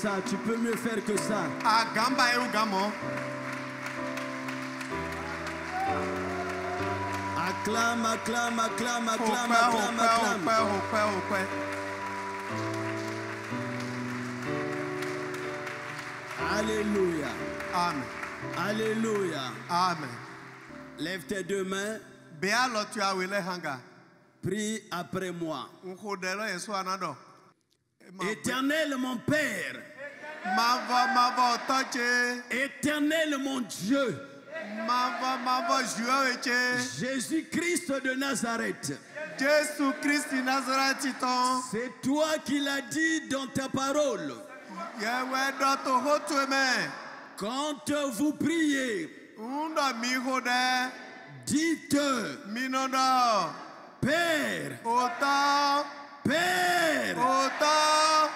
ça, tu peux mieux faire que ça. Agamba eugamo. Acclame, acclame, acclame, acclame, acclame, acclame. Alléluia. Amen. Alléluia. Amen. Lève tes deux mains. Bealo tu awele hanga. Prie après moi. Unkodelo yesu anado. Éternel mon Père. Mava otache. Éternel mon Dieu. Mava jueche. Jésus-Christ de Nazareth. Jésus Christ Nazareth ton. C'est toi qui l'as dit dans ta parole. Yewe doto hotueme. Quand vous priez, Unda mi hode. dites Minondo. Père, Ota. Père, Ota.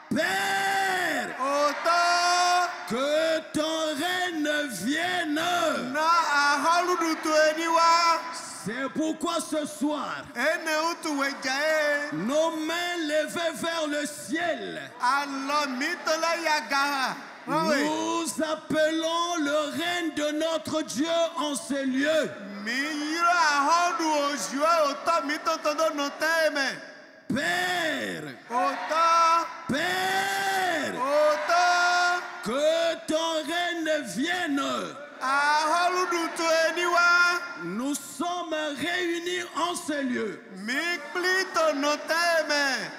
Père, Ota. que ton règne vienne. Na ahaludu tu eniwa. C'est pourquoi ce soir, Ene utu wejae. nos mains levées vers le ciel, Alo mitola yaga. nous appelons le règne de notre Dieu en ces lieux. Mi ahodu ojue ota mitotondo noteme. Père, Ota. Père, Ota. que ton règne vienne. Ahaludu tu eniwa. Nous sommes réunis en ces lieux Mi plito noteme.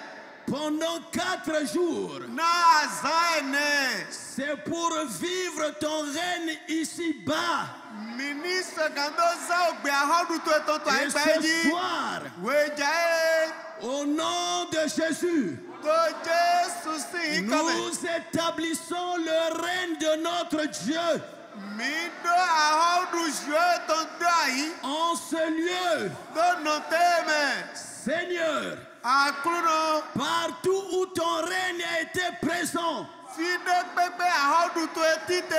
pendant 4 jours. Na azaene. C'est pour vivre ton règne ici-bas. Ministre gandoza ogbe ahodu tu etonto Et ce aibaji. soir, Wejae. au nom de Jésus, To Jésus si ikome. nous établissons le règne de notre Dieu Mido ahodu jue tonto ayi. en ce lieu. Do noteme. Seigneur, Akruno. partout où ton règne a été présent, Fide pepe ahodu tu etite.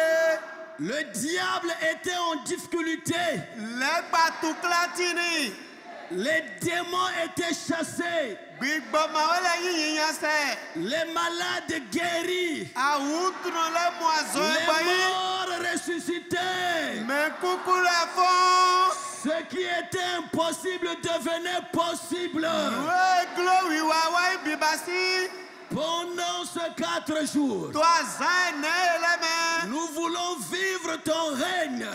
le diable était en difficulté. Legba tu klatini. Les démons étaient chassés. Gbigbo mawele yiyiyan se. Les malades guéris. Awutuno le moazo Les egbayi. morts ressuscités. Me kuku le fon. Ce qui était impossible devenait possible. We glory wawa ibibasi. Pendant ces 4 jours, To azane eleme. nous voulons vivre ton règne.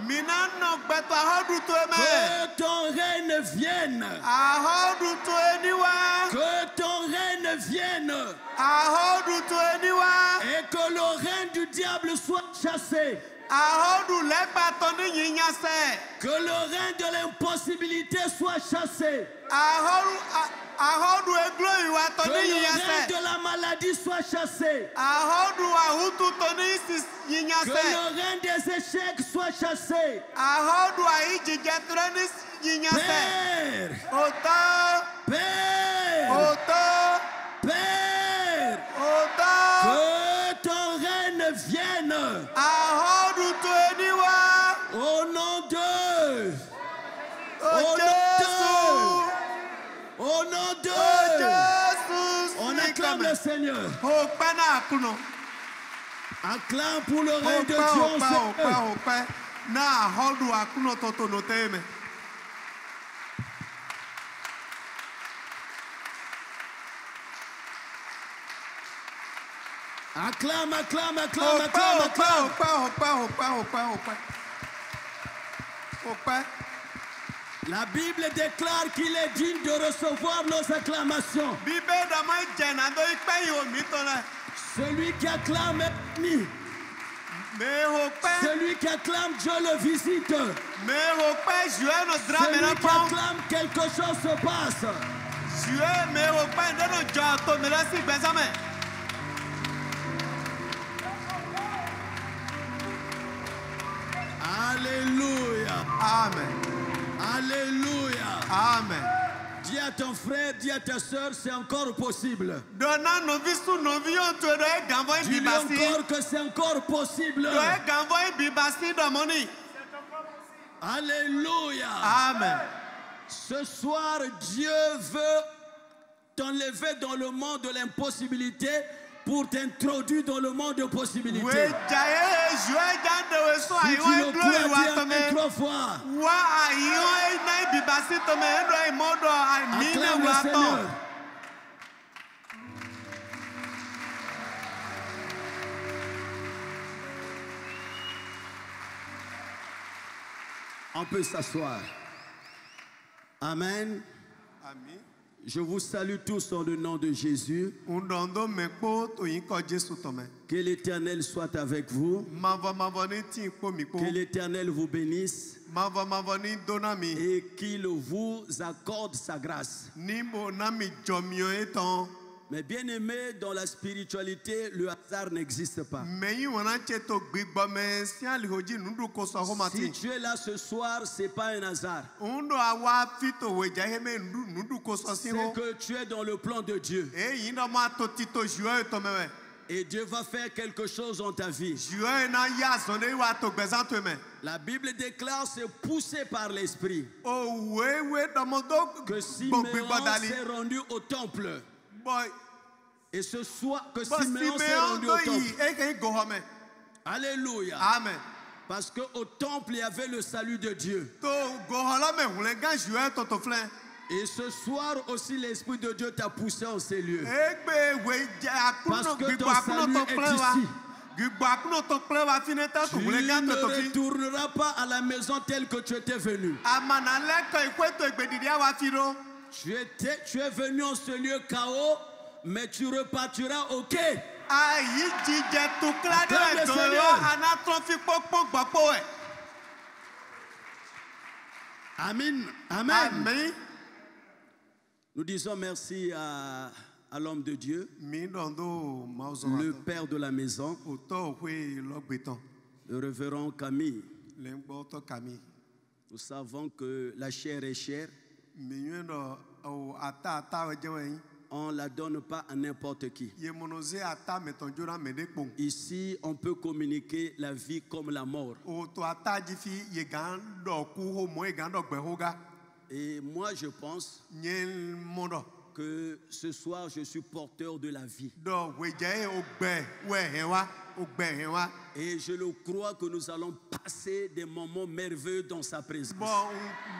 Minano gbeto ahodu tu eme. Que ton règne vienne. Ahodu tu eniwa. Que ton règne vienne. Ahodu tu eniwa. Et que le règne du diable soit chassé. Ahodu legba toni yiyan se. Que le règne de l'impossibilité soit chassé. Ahodu eglo iwa Que toni le yiyan règne se. de la maladie soit chassé. Ahodu ahutu toni yiyan Que se. le règne des échecs soit chassé. Ahodu ayi jijetreni yiyan se. Père, Ota. Père, Ota. Père, Ota. que ton règne vienne. Ahodu tu eniwa. Au nom de, O Jésus. au nom O de, Jésus. on acclame le Seigneur. O pena akuno. Acclame pour le règne de Dieu Opa, en opa, ces opa, lieux. opa. Na ahodu akuno toto noteme. Acclame, acclame, acclame, Opa, acclame, opa, acclame. opa, opa, opa, opa, opa. Opa. La Bible déclare qu'il est digne de recevoir nos acclamations. Bibe dama jena do ipe yo mitona. Celui qui acclame est béni. Me opa. Celui qui acclame, Dieu le visite. Me opa jue no drame Celui na qui pon. acclame, quelque chose se passe. Jue me opa ndeno jo to me la si bezame. Alléluia. Amen. Alléluia. Amen. Dis à ton frère, dis à ta soeur, c'est encore possible. Dona novi su novi on to do e gambo Dis-lui bibasi. encore que c'est encore possible. Do e gambo bibasi do moni. Alléluia. Amen. Ce soir, Dieu veut t'enlever dans le monde de l'impossibilité pour t'introduire dans le monde de possibilités. we jaye joie jande we so Si ayo tu le glory crois, wa dis tome Amen 3 fois. wa ayo na bibasi tome ndo ai modo ai mine Acclame le wa Seigneur. to. On peut s'asseoir. Amen. Ami Je vous salue tous dans le nom de Jésus. undondo mekpo to yin ko Jesu tome. Que l'Éternel soit avec vous. Mavo ni ti po mi po. Que l'Éternel vous bénisse Mavo ni donami. et qu'il vous accorde sa grâce. Nimbo na mi jomio eton. Mais bien aimé, dans la spiritualité, le hasard n'existe pas. Meyi wana cheto gbigbo me si ali hoji nudu ko so ho Si mati. tu es là ce soir, ce n'est pas un hasard. Undo awa fito we jaheme nudu ko so si C'est ho. que tu es dans le plan de Dieu. E yin do ma to tito joie to mewe. Et Dieu va faire quelque chose dans ta vie. Joie na ya sonde wa to gbezan to me. La Bible déclare, c'est poussé par l'Esprit, O we do mo do que gbigbo Siméon dali. s'est rendu au temple. Boy. Et ce soir, que Bo Siméon s'est Simeon rendu do au yi temple. e ke go home. Alléluia. Amen. Parce qu'au temple, il y avait le salut de Dieu. To go hola me hule gan joie to flen. Et ce soir aussi, l'Esprit de Dieu t'a poussé en ces lieux. Egbe we Parce akuno que gbigbo ton akuno salut to est flen wa. ici. Gbigbo akuno to flen wa fineta Tu to hule gan ne to fi. retourneras pas à la maison telle que tu étais venu. Amana le ko ikweto egbedidi awa firo. Tu es venu en ce lieu chaos, mais tu repartiras au quai. Ayi jije tukla de Acclame le do Seigneur. anatron fi popo gbapo e. Amen. Amen. Amen. Nous disons merci à l'homme de Dieu, Mi dondo mauzo le wato. père de la maison, Oto hwe logbeton. le révérend Camille. Le ngbo to kami. Nous savons que la chair est chère. Mi yendo o ata we jewen. On ne la donne pas à n'importe qui. Ye monoze ata meton jora mede pon. Ici, on peut communiquer la vie comme la mort. O to ata jifi ye gan do ku ho mo e gan do gbe ho ga. Et moi, je pense Nyen mondo. que ce soir, je suis porteur de la vie. Do we je o gbe we henwa. O gbe henwa. Et je le crois que nous allons passer des moments merveilleux dans sa présence. Bon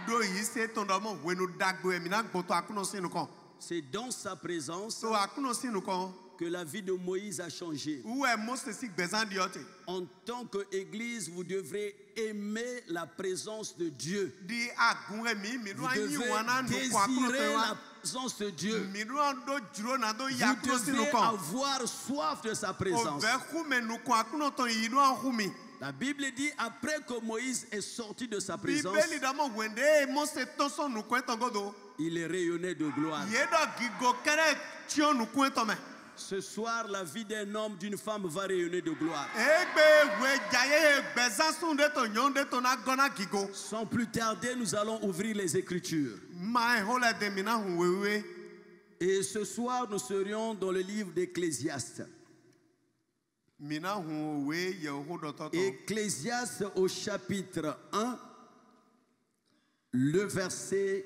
do yi se ton do mo we no dagbo e mi na gbo to akuno sinu kon. C'est dans sa présence So akuno sinu kon. que la vie de Moïse a changé. Où est Moses si gbezan di ote? En tant qu'Église, vous devrez aimer la présence de Dieu. Di agun mi mi do Vous anyi devez wana no ko akuno désirer te la wa. présence de Dieu. Mi do ando juro na do ya Vous akuno sinu devez kon. avoir soif de sa O présence. ve hu me nu ko akuno to yi do an hu mi. La Bible dit, après que Moïse est sorti de sa présence, Bíbélì damo wende Mose to so nu ko eton godo. il est rayonné de gloire. Ye do gigo kere ti o nu ko eton me. Ce soir, la vie d'un homme, d'une femme va rayonner de gloire. Egbe we jaye gbezan sun de to nyon de to na gona gigo. Sans plus tarder, nous allons ouvrir les Écritures. Ma e hole de mi na hu wewe. Et ce soir, nous serions dans le livre d'Ecclésiaste. Mi na hu we ye ho do to to. Ecclésiaste au chapitre 1, le verset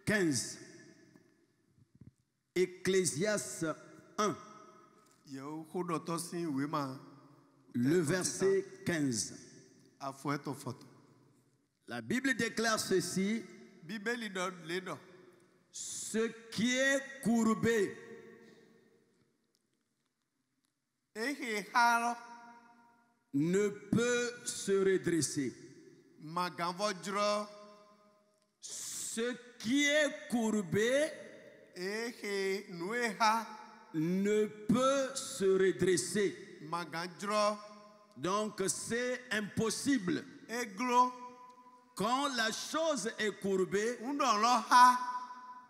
15. Ecclésiaste 1, Ye ho do to sin we ma le verset 15. afo eto foto. La Bible déclare ceci: Bíbélì do le do. ce qui est courbé Ehe haro ne peut se redresser. maganvo jro. Ce qui est courbé Ehe nue ha ne peut se redresser. magan jro. Donc c'est impossible. Eglo Quand la chose est courbée, undon lo ha.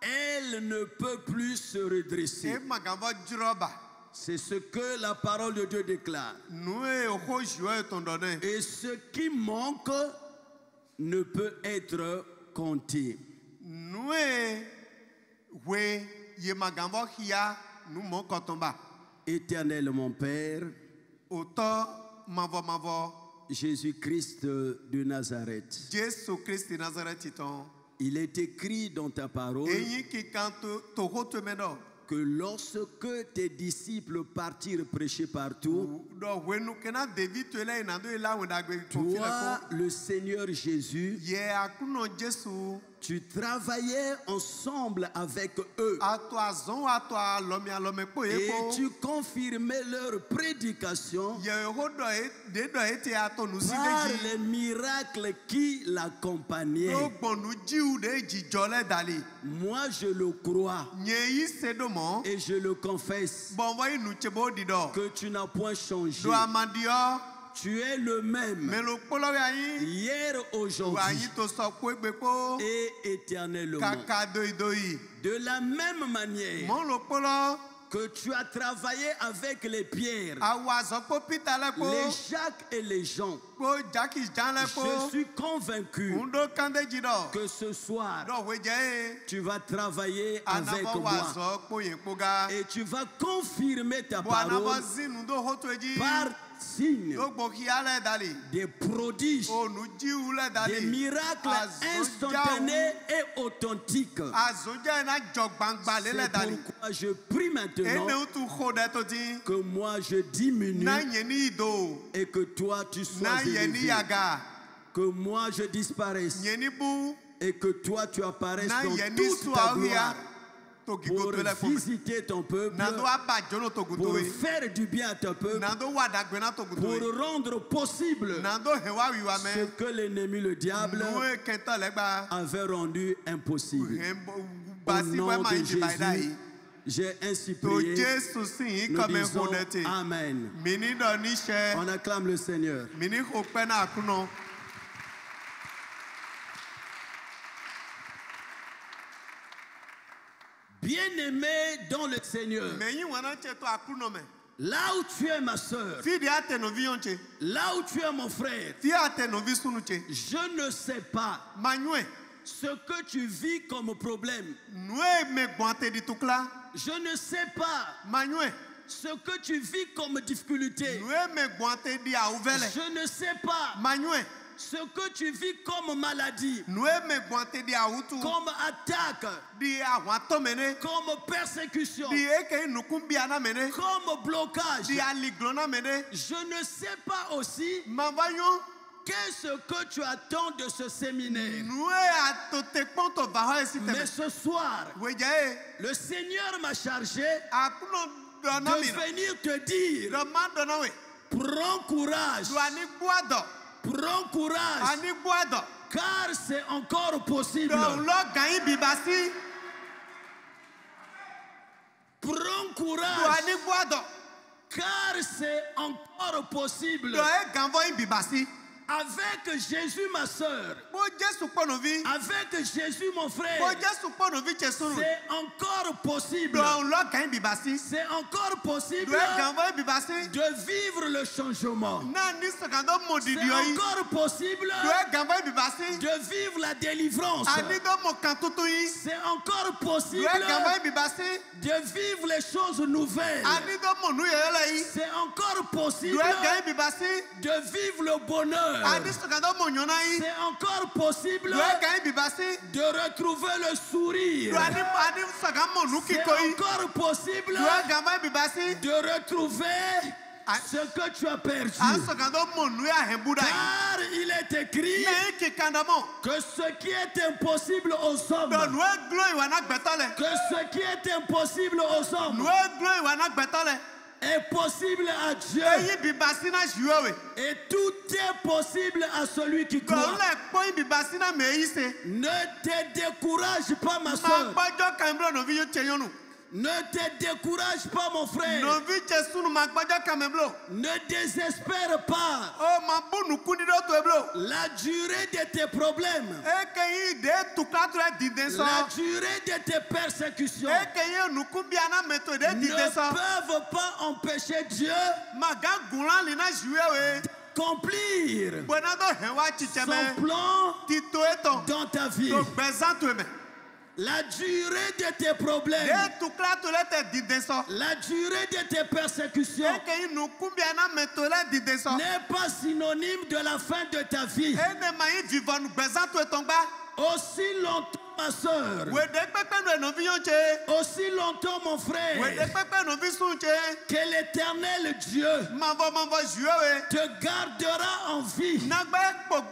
elle ne peut plus se redresser. E maganvo jro ba. C'est ce que la parole de Dieu déclare. Nue ho jro eton do ne. Et ce qui manque ne peut être compté. Nue we ye maganvo hia nu mo kotomba. Éternel mon Père, Oto mavo Jésus-Christ de Nazareth, Jésus Christ Nazareth ton. il est écrit dans ta parole Eyin ki kan to ho to me do. que lorsque tes disciples partirent prêcher partout, do wenu kena devi to ele na do ela wenda gbe toi, le Seigneur Jésus, ye akuno Jesu tu travaillais ensemble avec eux ato azon ato alomi alome po et epo tu confirmais leur prédication ye ho do e de do ete ato nu si par deji les miracles qui l'accompagnaient. do gbonu jiu de jijo le dali Moi, je le crois nye yi se do mo et je le confesse bon wa inu chebo di do que tu n'as point changé. do amadio Tu es le même me lo polo ya yin hier, wa aujourd'hui yin to so ko egbe po et éternellement. kaka do yi De la même manière mo lo polo que tu as travaillé avec les pierres, awa zo ko pita le po les Jacques et les Jean, ko jaki jan le po je suis convaincu undo kande ji do que ce soir, do we je tu vas travailler avec anabo wa moi zo po yin po ga et tu vas confirmer ta bo anabo parole zinu do hoto eji par signes, do gbo ki ale dali des prodiges, o nu jiu le des dali miracles instantanés et authentiques. azoja na jogbangba le le C'est dali pourquoi je prie maintenant ene utu ho de to ti que moi je diminue na yeni do et que toi tu sois na yeni élevé. yaga Que moi je disparaisse yeni bu et que toi tu apparaisses na dans yeni toute ta suawia gloire to pour gigoto le ko visiter ton peuple, na do abajo to pour guto faire du bien à ton peuple, na do wada gbe na to guto pour rendre possible na do hewa wiwa ce me que l'ennemi, le diable, no e kento le gba avait rendu impossible. Au basi we nom ma de yin bai dai Jésus, j'ai ainsi to prié. Jesu sin Nous comme disons honete Amen. mini do ni se On acclame le Seigneur. mini ho pe na akuno Bien-aimé dans le Seigneur, me yin wana che to akuno me là où tu es ma soeur, fi di ate no vi yonche là où tu es mon frère, fi ate no vi sunu che je ne sais pas manywe ce que tu vis comme problème. nue me gbante di tukla Je ne sais pas manywe ce que tu vis comme difficulté. nue me gbante di auvele Je ne sais pas manywe ce que tu vis comme maladie, nue me gbante di autu comme attaque, di awon to mene comme persécution, di eke nukun bi ana mene comme blocage. di aliglona mene Je ne sais pas aussi mavanyo qu'est-ce que tu attends de ce séminaire. nue atote kponto va ho esite Mais ce soir, wejae le Seigneur m'a chargé akuno dona de mi venir te dire, do ma dona we prends courage, do ani buado prends courage, ani buado car c'est encore possible. do lo gan bibasi Prends do courage, ani buado car c'est encore possible. do e gan vo bibasi Avec Jésus, ma soeur, bo Jesu kpono vi avec Jésus, mon bo frère, Jesu kpono vi chesunu c'est encore possible. do lo gan bibasi C'est encore do possible e gan vo bibasi de vivre le changement. na ni sakando modidi C'est oyi encore possible do e gan vo bibasi de vivre la délivrance. ani do mo kan tutu yi C'est encore do possible e gan vo bibasi de vivre les choses nouvelles. ani do mo nu yele yi C'est encore do possible e gan bibasi de vivre le bonheur. ani sakando mo nyona yi C'est encore possible do e gan bibasi de retrouver le sourire. do ani sakamo nu C'est kiko yi encore possible do e gan vo bibasi de retrouver ce que tu as perdu. an sakando mo nu ya hembuda yi Car il est écrit ne kikandamo que ce qui est impossible aux hommes, do nu e glo iwa na gbetole que ce qui est impossible aux nu hommes e glo iwa na gbetole est possible à Dieu. eyi bibasi na jiwewe Et tout est possible à celui qui do croit. le kpoyin bibasi na me yi se Ne te décourage pas, ma ma soeur. gbɔdzɔ kamblo novi yo tse nyɔnu Ne te décourage pas, mon frère. novi tse sunu ma gbɔdzɔ kameblo Ne désespère pas. o ma bu nukuni ɖo to eblo La durée de tes problèmes, eke yi de tukatu ɖe dide la sɔ durée de tes persécutions eke yi nukubia na meto ɖe ne dide sɔ peuvent pas empêcher Dieu maga gunla li na ziwewe d'accomplir gbɔna do hewa tsitse son me plan tito etɔ dans ta vie. to gbɛzã to me La durée de tes problèmes, de tuklatu ɖe te dide sɔ la durée de tes persécutions eke yi nukubia na meto ɖe dide sɔ n'est pas synonyme de la fin de ta vie. ene ma yi vivɔnu gbɛzã to etɔ gba Aussi longtemps ma soeur, We de pepe no no vion che. aussi longtemps mon We frère, de pepe no vi sun che. que l'Éternel Dieu Mavo jue we. te gardera en vie. Nagba po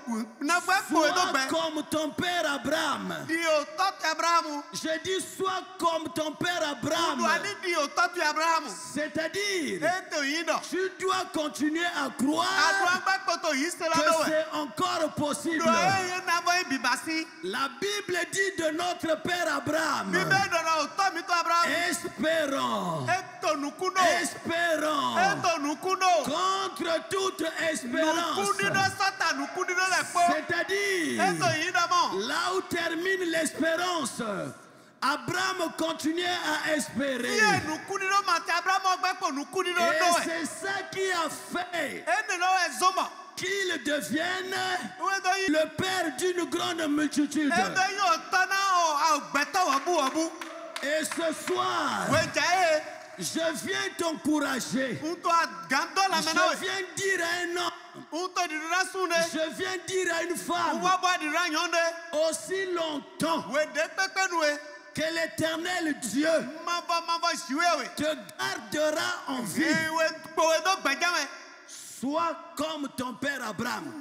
Sois edo be. comme ton père Abraham. Di o tot Abraham. Je dis sois comme ton père Abraham. Do ani di o tot Abraham. C'est-à-dire, Eto yindo. tu dois continuer à Adu croire agba poto yisela que do we. c'est encore possible. Do e na bo bibasi. La Bible dit de notre père Abraham, Bibe do na o to mi to Abraham. espérons, Eto nukuno. espérons, Eto nukuno. contre toute espérance. Nukuno sota nukuno le po. C'est-à-dire, Eto yindo mo. là où termine l'espérance, Abraham continuait à espérer. Ye nukuno mate Abraham agba po nukuno Et do e. c'est ça qui a fait Ene lo e zoma. qu'il devienne We do yi. le père d'une grande multitude. Ebe yo tana o agbeto wabu. Et ce soir, We jae. je viens t'encourager. Unto agando la mena Je we. viens dire à un homme, Unto di rasune. je viens dire à une femme, Wa bo di ranyonde. aussi longtemps We de pepe nuwe. que l'Éternel Dieu Mavo jue we. te gardera en vie, We po edo gbejawe. sois comme ton père Abraham.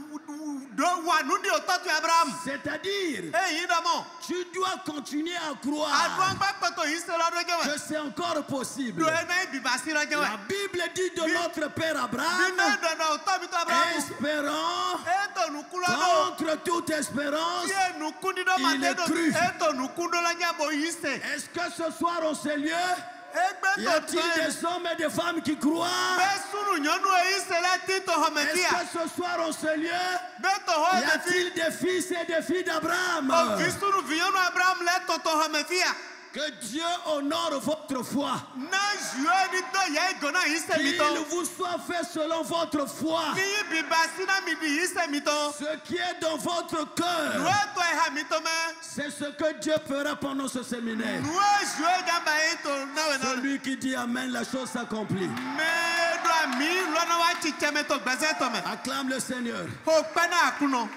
Do wa nundi o totu Abraham. C'est-à-dire, E yindo mo. tu dois continuer à Adu croire agba poto yisela do jawe. que c'est encore possible. Do e na bibasi do jawe. La Bible dit de notre père Abraham, Bibe do na o to mi to Abraham. espérant Eto nukulo do. contre toute espérance. Ye nukundi do Il est mate do. cru. Eto nukundo la nyabo yise. Est-ce que ce soir en ce lieu, y Egbe to a-t-il des hommes et des femmes qui croient? Besuru nyɔnu eyi se la ti to xɔme Est-ce fia. que ce soir en ce lieu, Be to xɔ y me fi. a-t-il des fils et des filles d'Abraham? O vi suru vi nyɔnu Abraham le to xɔme fia. Que Dieu honore votre foi. Na zue ni do ye gona yi se mi Qu'il tɔ. vous soit fait selon votre foi. Ni yi bibasi na mi di yi se mi tɔ. Ce qui est dans votre cœur, Nue to eha mi tɔ mɛ. c'est ce que Dieu fera pendant ce séminaire. Nue zue gamba yi to na we na. Celui qui dit Amen, la chose s'accomplit. Me do ami lɔna wa tsi tsɛmɛ to gbɛsɛ tɔ mɛ. Acclame le Seigneur. O kpɛ na akunɔ.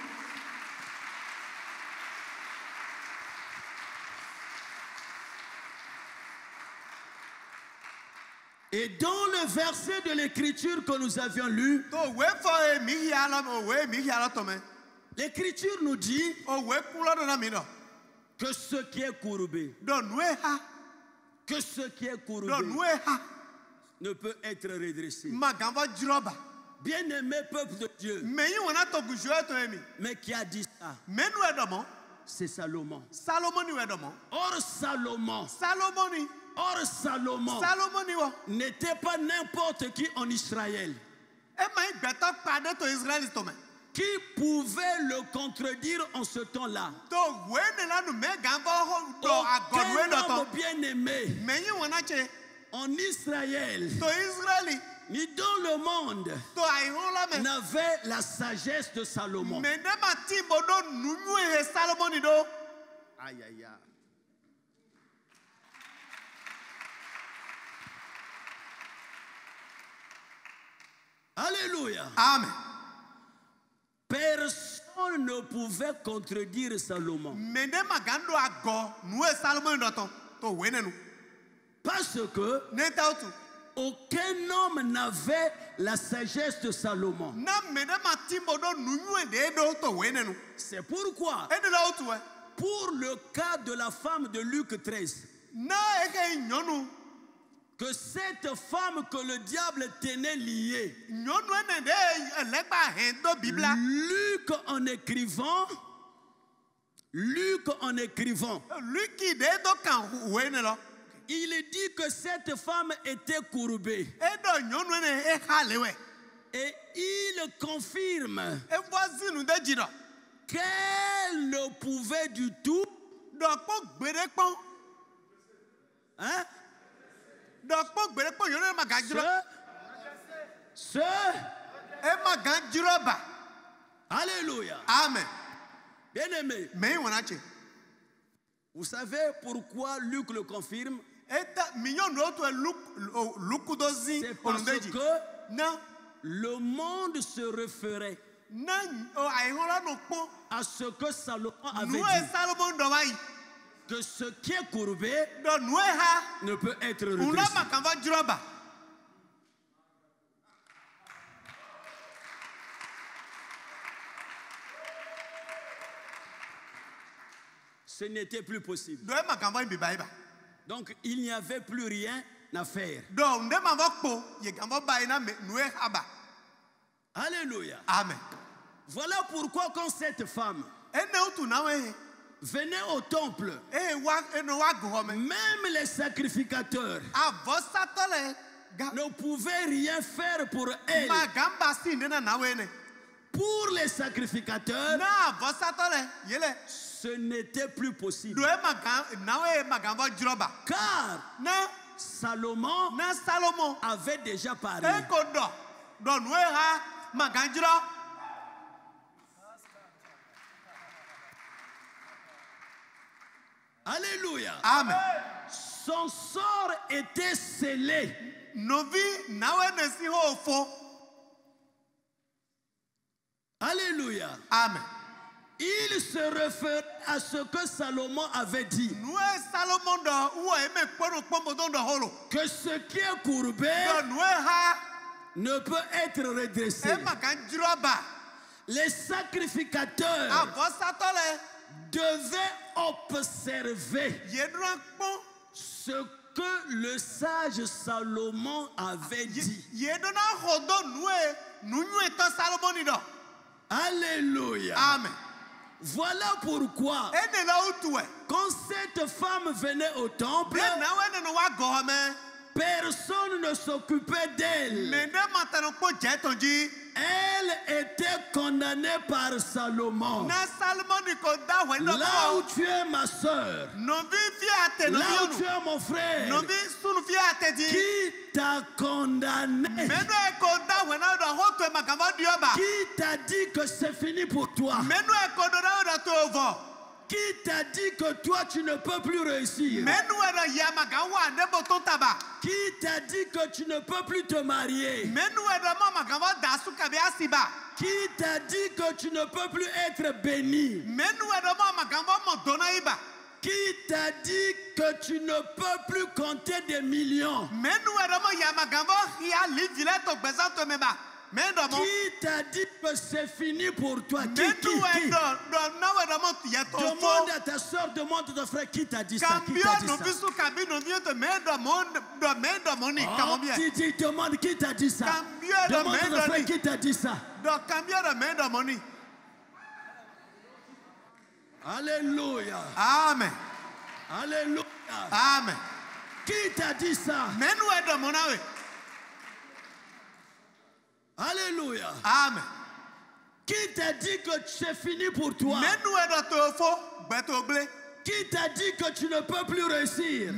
Et dans le verset de l'écriture que nous avions lu, To we fɔ ye mi hia lɔ o we mi hia lɔ tɔ mɛ. l'écriture nous dit O we kulɔ do na mi dɔ. que ce qui est courbé, Do nue ha. que ce qui est Do courbé nue ha. ne peut être redressé. Maganvɔ dziroba. Bien-aimé peuple de Dieu, Mais yi wona to guzue to emi. mais qui a dit ça? Mais nous edɔmɔ. C'est Salomon. Salomon ni edɔmɔ. Or Salomon, Salomon ni wɔ. n'était pas n'importe qui en Israël Ema yi gbɛtɔ kpa ɖe to Israël to me. qui pouvait le contredire en ce temps-là. To we ne la nu me ganvɔ to agɔnue Aucun dɔ homme tɔ. bien-aimé Mais yi wona tse. en Israël To Israëli. ni dans le monde To ayiwo la me. n'avait la sagesse de Salomon. Mais ne ma ti bo do nunue he Salomon ni do. Aïe, aïe, aïe. Alléluia. Amen. Personne ne pouvait contredire Salomon. Mais ne ma gando agɔ nue Salomon dɔ tɔ. To we ne nu. Parce que Ne ta o tu. aucun homme n'avait la sagesse de Salomon. Na me ne ma ti bo do nunue de do to we ne nu. C'est pourquoi, E ne la o tu ɛ. pour le cas de la femme de Luc 13, Na eke nyɔnu. que cette femme que le diable tenait liée, Nyɔnu ene de elegba he do bibla. Luc en écrivant, Lui qui de do kan we ne lo. il dit que cette femme était courbée. E do nyɔnu ene e ha le we. Et il confirme E fɔ zinu de dzi dɔ. qu'elle ne pouvait du tout, Dɔkpɔ gbede kpɔn. hein, Dɔkpɔ gbede kpɔn nyɔnu ene ma ga dzro. E ma ga dzro ba. Alléluia. Amen. Bien-aimé, Mais yi wɔna tse. vous savez pourquoi Luc le confirme? Eta mi nyɔnu o to luku do zi C'est parce onu de dzi. que Na le monde se référait na ayiwo la no kpɔn. à ce que Salomon avait Nu dit. e Salomon dɔ wa yi. que ce qui est courbé do nue ha ne peut être una redressé. makava droba. Ce n'était plus possible. Do makava biba. Donc il n'y avait plus rien à faire. Do nde mava kpo ye kava baina nue haba. Alléluia. Amen. Voilà pourquoi quand cette femme Ene utu na we venait au temple, même les sacrificateurs ne pouvaient rien faire pour elle. Pour les sacrificateurs, ce n'était plus possible. Car Salomon avait déjà parlé. Alléluia. Amen. Son sort était scellé. Alléluia. Amen. Il se réfère à ce que Salomon avait dit. Que ce qui est courbé ne peut être redressé. Les sacrificateurs devaient observer ce que le sage Salomon avait dit. Alléluia. Amen. Voilà pourquoi, quand cette femme venait au temple, personne ne s'occupait d'elle. Elle était condamnée par Salomon. Là où tu es ma soeur, là où tu es mon frère, qui t'a condamné? Qui t'a dit que c'est fini pour toi? Qui t'a dit que toi tu ne peux plus réussir? Qui t'a dit que tu ne peux plus te marier? Qui t'a dit que tu ne peux plus être béni? Qui t'a dit que tu ne peux plus compter des millions? Qui t'a dit que c'est fini pour toi? Qui? Demande à ta soeur, demande à ton frère, qui t'a dit ça? Qui t'a dit ça? Dis, demande qui t'a dit ça? Demande à ton frère, qui t'a dit ça? Alléluia. Amen. Alléluia. Amen. Qui t'a dit ça? Alléluia. Amen. Qui t'a dit que c'est fini pour toi? Qui t'a dit que tu ne peux plus réussir?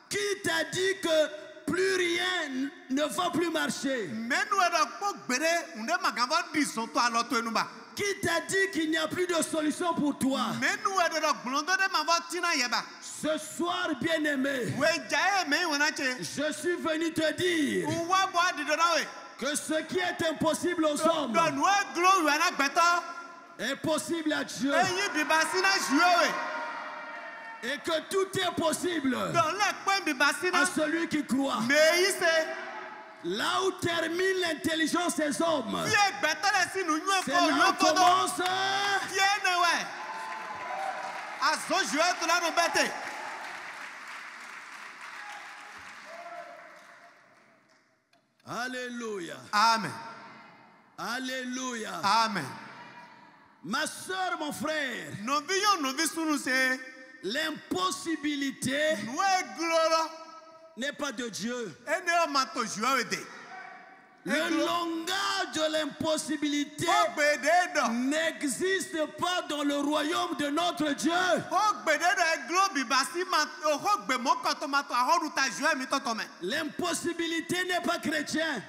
Qui t'a dit que plus rien ne va plus marcher? Qui t'a dit qu'il n'y a plus de solution pour toi? Ce soir, bien-aimé, je suis venu te dire que ce qui est impossible aux hommes est possible à Dieu. Et que tout est possible à celui qui croit. Là où termine l'intelligence des hommes, c'est là où commence. Alléluia. Amen. Alléluia. Amen. Ma soeur, mon frère, l'impossibilité n'est pas de Dieu. Le langage de l'impossibilité n'existe pas dans le royaume de notre Dieu. L'impossibilité n'est pas chrétien.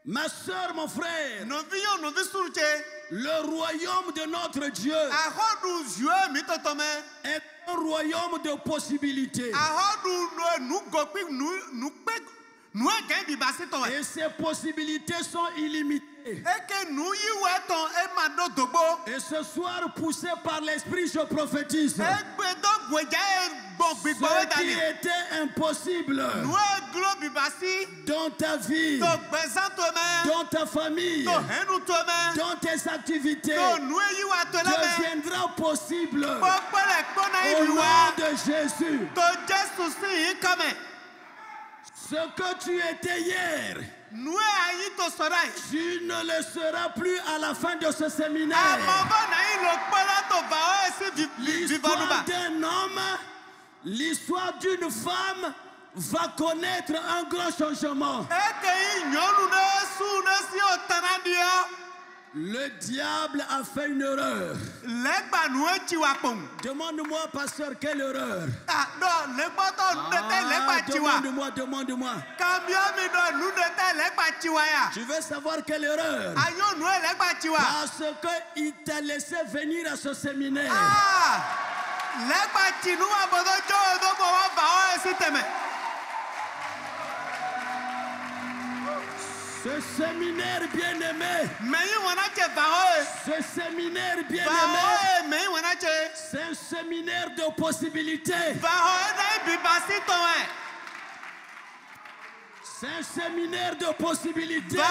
Ma soeur, mon frère, le royaume de notre Dieu est un royaume de possibilités. Et ces possibilités sont illimitées. Et ce soir, poussé par l'Esprit, je prophétise. Ce qui était impossible dans ta vie, dans ta famille, dans tes activités, deviendra possible au nom de Jésus. Ce que tu étais hier, tu ne le seras plus à la fin de ce séminaire. L'histoire d'un homme, l'histoire d'une femme va connaître un grand changement. Le diable a fait une erreur. Demande-moi, pasteur, quelle erreur? Demande-moi. Je veux savoir quelle erreur. Parce qu'il t'a laissé venir à ce séminaire. Ce séminaire bien-aimé, c'est un séminaire de possibilités. C'est un séminaire de possibilités.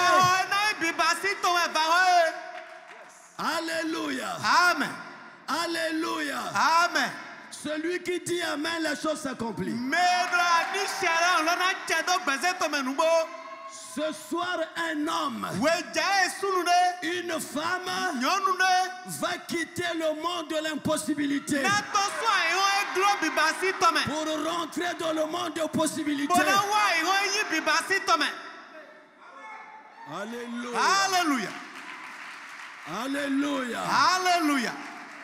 Alléluia. Amen. Alléluia. Amen. Celui qui dit amen, la chose s'accomplit. Ce soir, un homme, une femme va quitter le monde de l'impossibilité pour rentrer dans le monde de possibilités. Alléluia. Alléluia. Alléluia. Alléluia.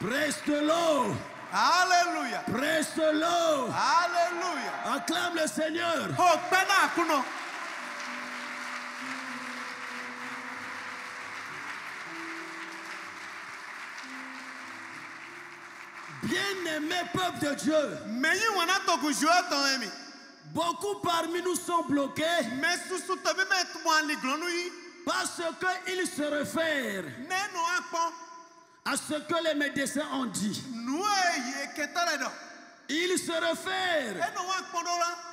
Preste-le. Alléluia. Preste-le. Alléluia. Acclame le Seigneur. Bien-aimé peuple de Dieu, beaucoup parmi nous sont bloqués parce qu'ils se réfèrent à ce que les médecins ont dit. Ils se réfèrent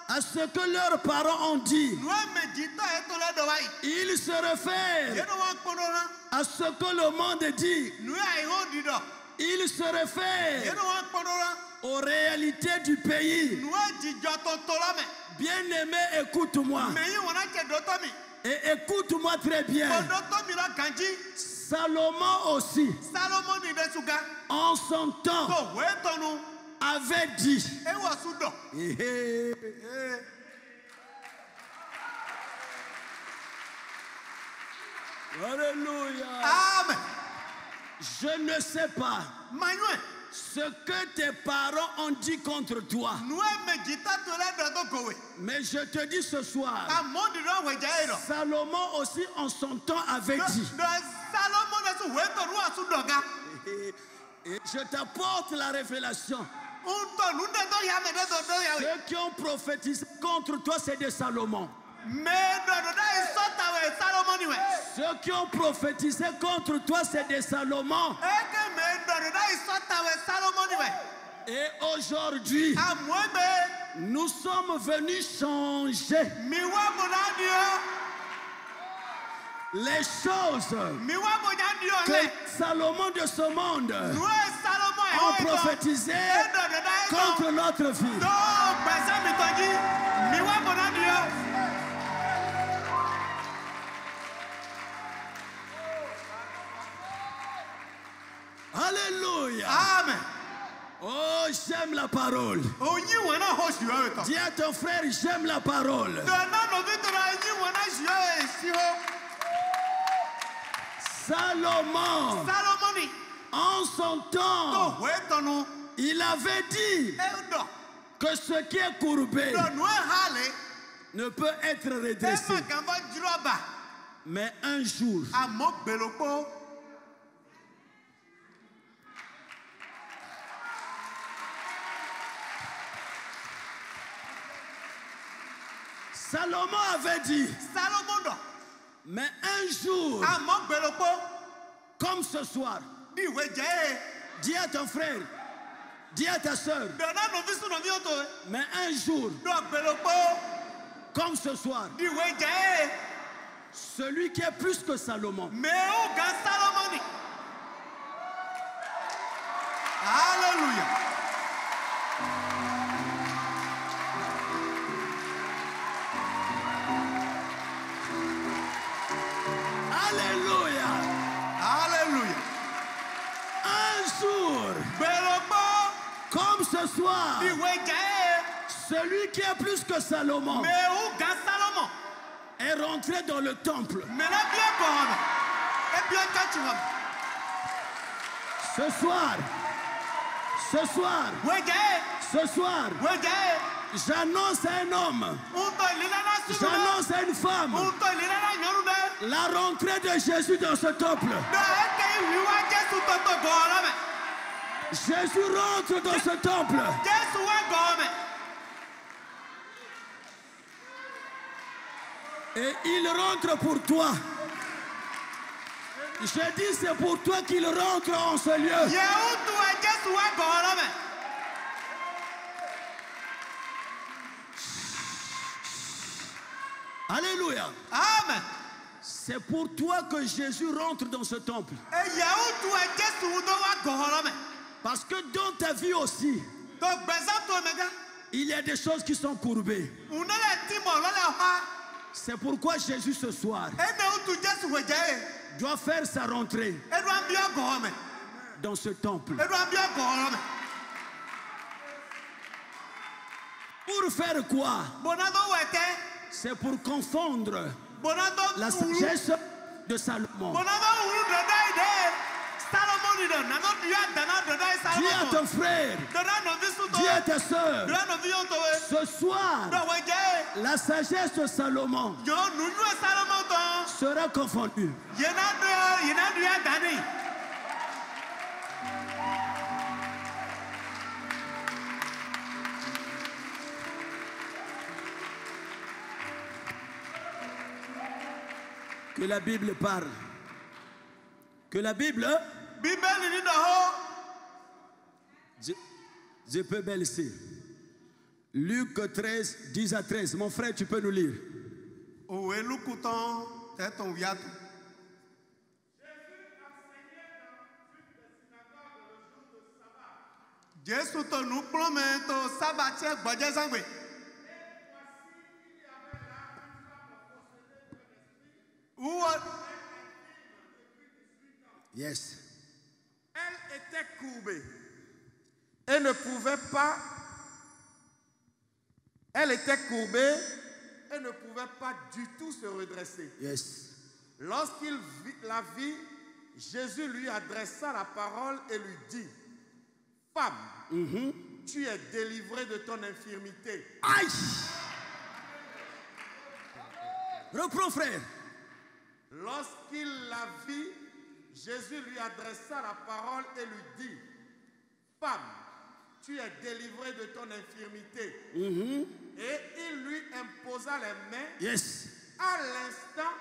à ce que leurs parents ont dit. Ils se réfèrent à ce que le monde dit. Il se réfère aux réalités du pays. Bien-aimé, écoute-moi. Et écoute-moi très bien. Salomon aussi, en son temps, avait dit. Alléluia. Amen. Je ne sais pas ce que tes parents ont dit contre toi. Mais je te dis ce soir, Salomon aussi en son temps avait dit. Et je t'apporte la révélation. Ceux qui ont prophétisé contre toi, c'est des Salomon. Ceux qui ont prophétisé contre toi, c'est des Salomon. Et aujourd'hui, nous sommes venus changer les choses que Salomon de ce monde ont prophétisé contre notre vie. Alléluia. Amen. Oh, j'aime la parole. Dis à ton frère, j'aime la parole. Salomon, en son temps, il avait dit que ce qui est courbé ne peut être redressé. Mais un jour, Salomon avait dit, mais un jour, comme ce soir, dis à ton frère, dis à ta soeur, mais un jour, comme ce soir, celui qui est plus que Salomon. Alléluia. Alléluia. Alléluia. Un jour, comme ce soir, celui qui est plus que Salomon est rentré dans le temple. Ce soir, j'annonce à un homme, j'annonce à une femme, la rentrée de Jésus dans ce temple. Jésus rentre dans ce temple. Et il rentre pour toi. Je dis c'est pour toi qu'il rentre en ce lieu. Alléluia. Amen. C'est pour toi que Jésus rentre dans ce temple. Parce que dans ta vie aussi, il y a des choses qui sont courbées. C'est pourquoi Jésus ce soir doit faire sa rentrée dans ce temple. Pour faire quoi? C'est pour confondre la sagesse de Salomon. Dis à ton frère, dis à ta soeur, ce soir, la sagesse de Salomon sera confondue. Que la Bible parle. Que la Bible... Je peux baisser. Luc 13, 10 à 13. Mon frère, tu peux nous lire. Yes. Elle était courbée et ne pouvait pas. Elle était courbée et ne pouvait pas du tout se redresser. Yes. Lorsqu'il la vit, Jésus lui adressa la parole et lui dit: Femme, tu es délivrée de ton infirmité. Aïe! Reprends, frère. Lorsqu'il la vit, Jésus lui adressa la parole et lui dit: Femme, tu es délivrée de ton infirmité. Et il lui imposa les mains. Yes. À l'instant,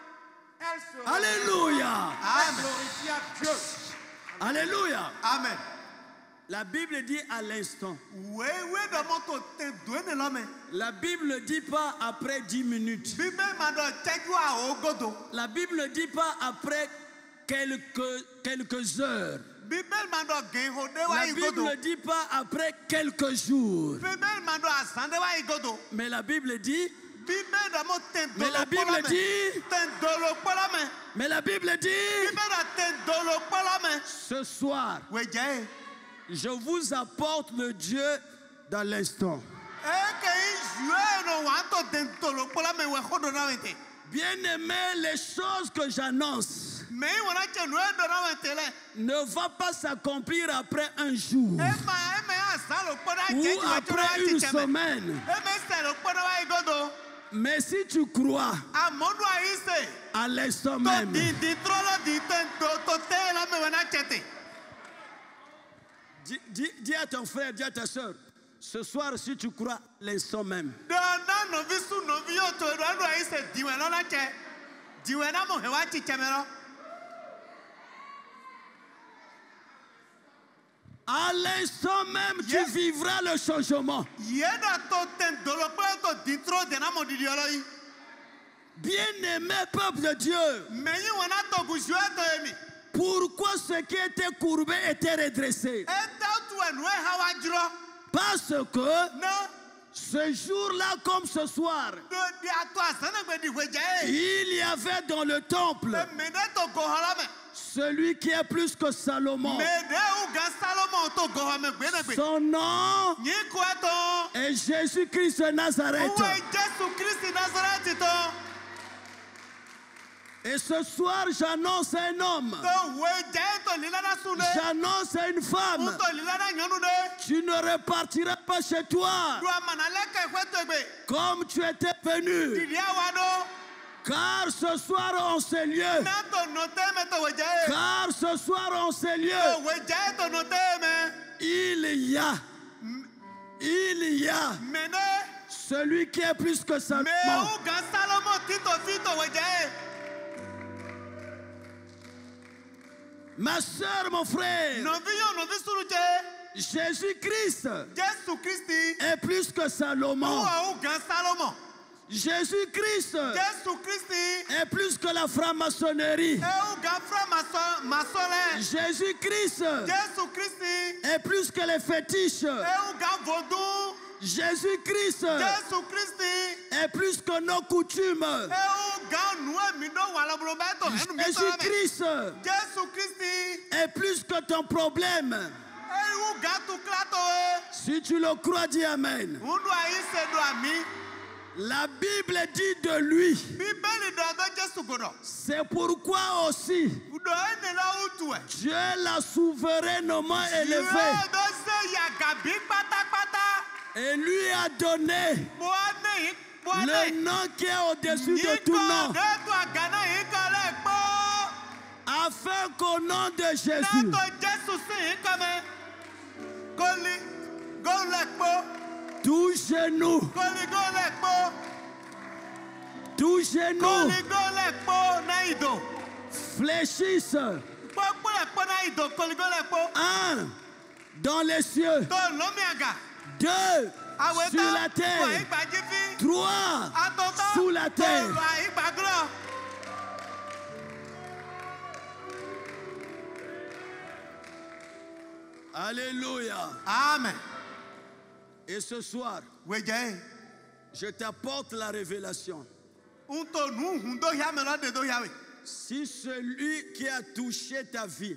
elle se Alléluia. Elle glorifia Dieu. Alléluia. Amen. La Bible dit à l'instant. La Bible ne dit pas après 10 minutes. La Bible ne dit pas après quelques heures. La Bible ne dit pas après quelques jours. Mais la Bible dit. Mais la Bible dit. Mais la Bible dit. Ce soir, je vous apporte le Dieu dans l'instant. Bien-aimé, les choses que j'annonce ne vont pas s'accomplir après un jour ou après une semaine. Mais si tu crois à l'instant même, dis à ton frère, dis à ta soeur, Ce soir, si tu crois l'instant même. À l'instant même, tu vivras le changement. Bien-aimé peuple de Dieu, pourquoi ce qui était courbé était redressé? Parce que ce jour-là comme ce soir, il y avait dans le temple celui qui est plus que Salomon. Son nom est Jésus-Christ de Nazareth. Et ce soir, j'annonce un homme. J'annonce une femme. Tu ne repartiras pas chez toi comme tu étais venu. Car ce soir, en ce lieu. Car ce soir, en ce lieu. Il y a celui qui est plus que Salomon. Ma soeur, mon frère, Jésus-Christ est plus que Salomon. Jésus-Christ est plus que la franc-maçonnerie. Jésus-Christ est plus que les fétiches. Jésus-Christ est plus que nos coutumes. Jésus-Christ est plus que ton problème. Si tu le crois, dis Amen. La Bible dit de lui. C'est pourquoi aussi Dieu l'a souverainement élevé et lui a donné le nom qui est au-dessus de tout nom, afin qu'au nom de Jésus, tout genou fléchisse. Un, dans les cieux. Deux, sur la terre. Trois, sous la terre. Alléluia. Amen. Et ce soir, je t'apporte la révélation. Si celui qui a touché ta vie,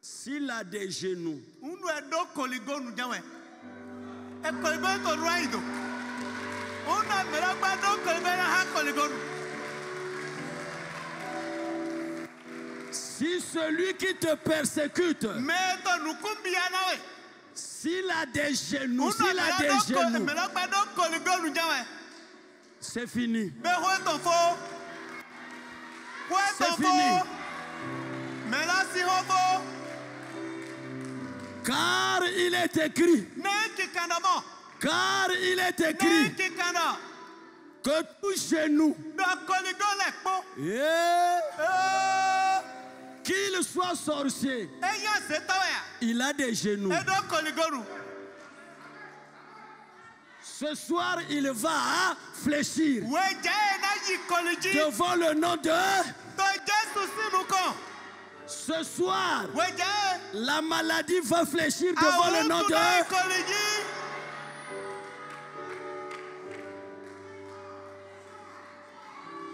s'il a des genoux, si celui qui te persécute, s'il a des genoux, c'est fini. C'est fini. Car il est écrit. Car il est écrit que tout genou, qu'il soit sorcier, il a des genoux. Ce soir, il va fléchir devant le nom de... Ce soir, la maladie va fléchir devant le nom de...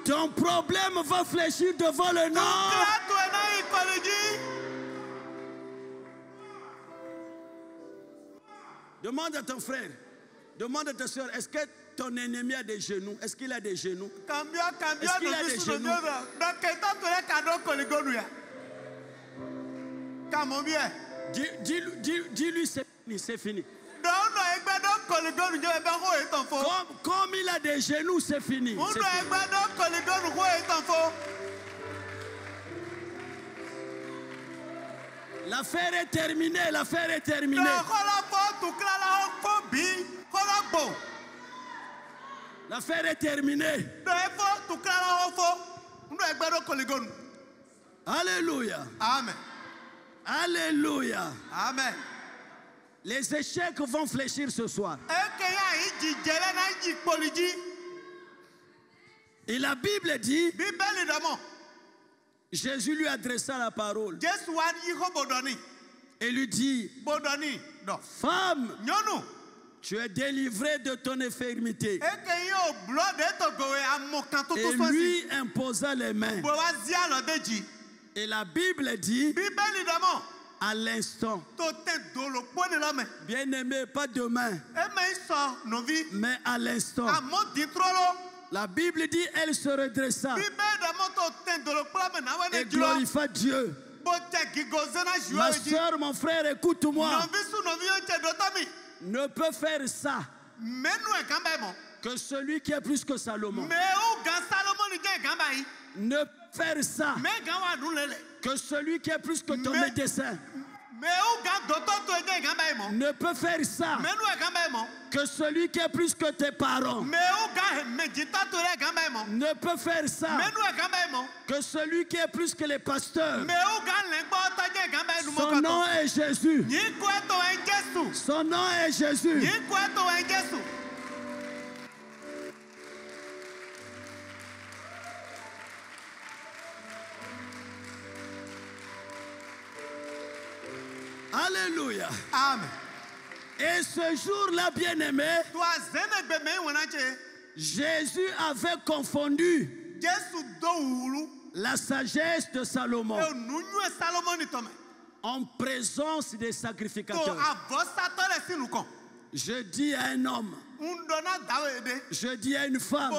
Ton problème va fléchir devant le nom... Demande à ton frère, demande à ta soeur, est-ce que ton ennemi a des genoux? Est-ce qu'il a des genoux? Est-ce qu'il a des genoux? Dis-lui, c'est fini. Comme il a des genoux, c'est fini. L'affaire est terminée, l'affaire est terminée. L'affaire est terminée. Alléluia. Amen. Alléluia. Amen. Les échecs vont fléchir ce soir. Et la Bible dit, Jésus lui adressa la parole et lui dit, femme, tu es délivrée de ton infirmité. Et lui imposa les mains. Et la Bible dit, à l'instant, bien aimé, pas demain, mais à l'instant. La Bible dit, elle se redressa et glorifia Dieu. Ma soeur, mon frère, écoute-moi. Ne peut faire ça que celui qui est plus que Salomon. Ne peut faire ça que celui qui est plus que ton médecin. Ne peut faire ça que celui qui est plus que tes parents. Ne peut faire ça que celui qui est plus que les pasteurs. Son nom est Jésus. Son nom est Jésus. Alléluia. Amen. Et ce jour-là, bien-aimé, Jésus avait confondu la sagesse de Salomon en présence des sacrificateurs. Je dis à un homme, je dis à une femme,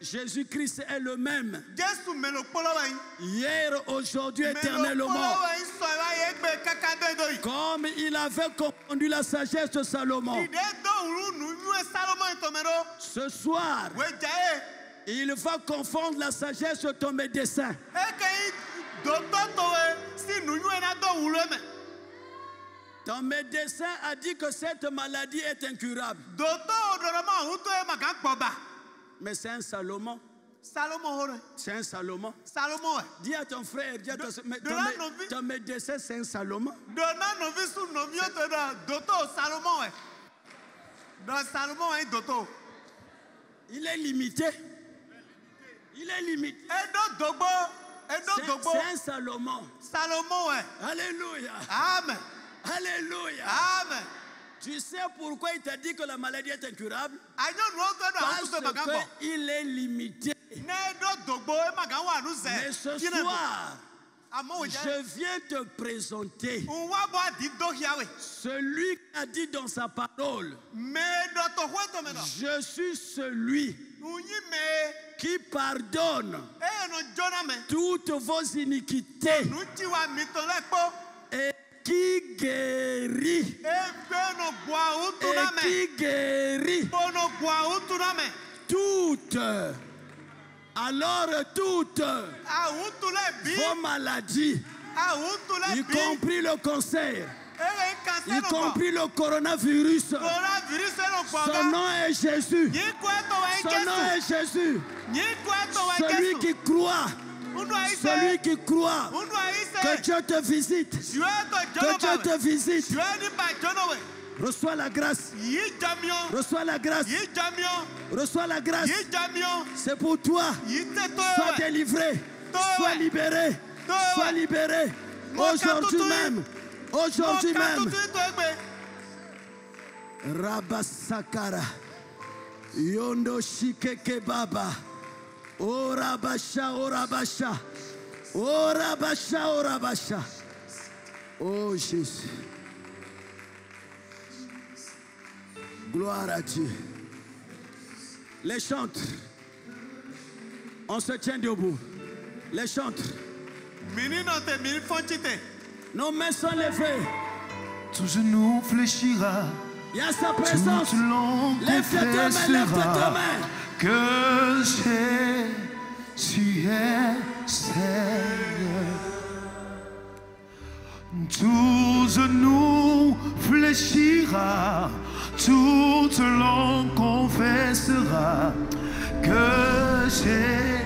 Jésus-Christ est le même, hier, aujourd'hui, éternellement. Comme il avait confondu la sagesse de Salomon, ce soir, il va confondre la sagesse de ton médecin. Ton médecin a dit que cette maladie est incurable. Mais c'est un Salomon. C'est un Salomon. Dis à ton frère, dis à ton médecin, c'est un Salomon. Il est limité. Il est limité. C'est un Salomon. Alléluia. Amen. Alléluia. Amen. Tu sais pourquoi il t'a dit que la maladie est incurable? Parce qu'il est limité. Mais ce soir, je viens te présenter celui qui a dit dans sa parole, je suis celui qui pardonne toutes vos iniquités et qui guérit toutes, alors toutes vos maladies, y compris le cancer, y compris le coronavirus. Son nom est Jésus. Son nom est Jésus. Celui qui croit, que Dieu te visite, que Dieu te visite. Reçois la grâce. Reçois la grâce. Reçois la grâce. C'est pour toi. Sois délivré. Sois libéré. Sois libéré. Aujourd'hui même. Aujourd'hui même. Rabasakara. Yondo shikeke baba. Oh Rabasha, oh Rabasha. Oh Rabasha, oh Rabasha. Oh Jésus. Gloire à Dieu. Les chantres. On se tient debout. Les chantres. Nos mains sont levées. Tout genou fléchira. Il y a sa présence. Lève tes mains. Que Jésus est Seigneur. tout genou fléchira, toute langue confessera que Jésus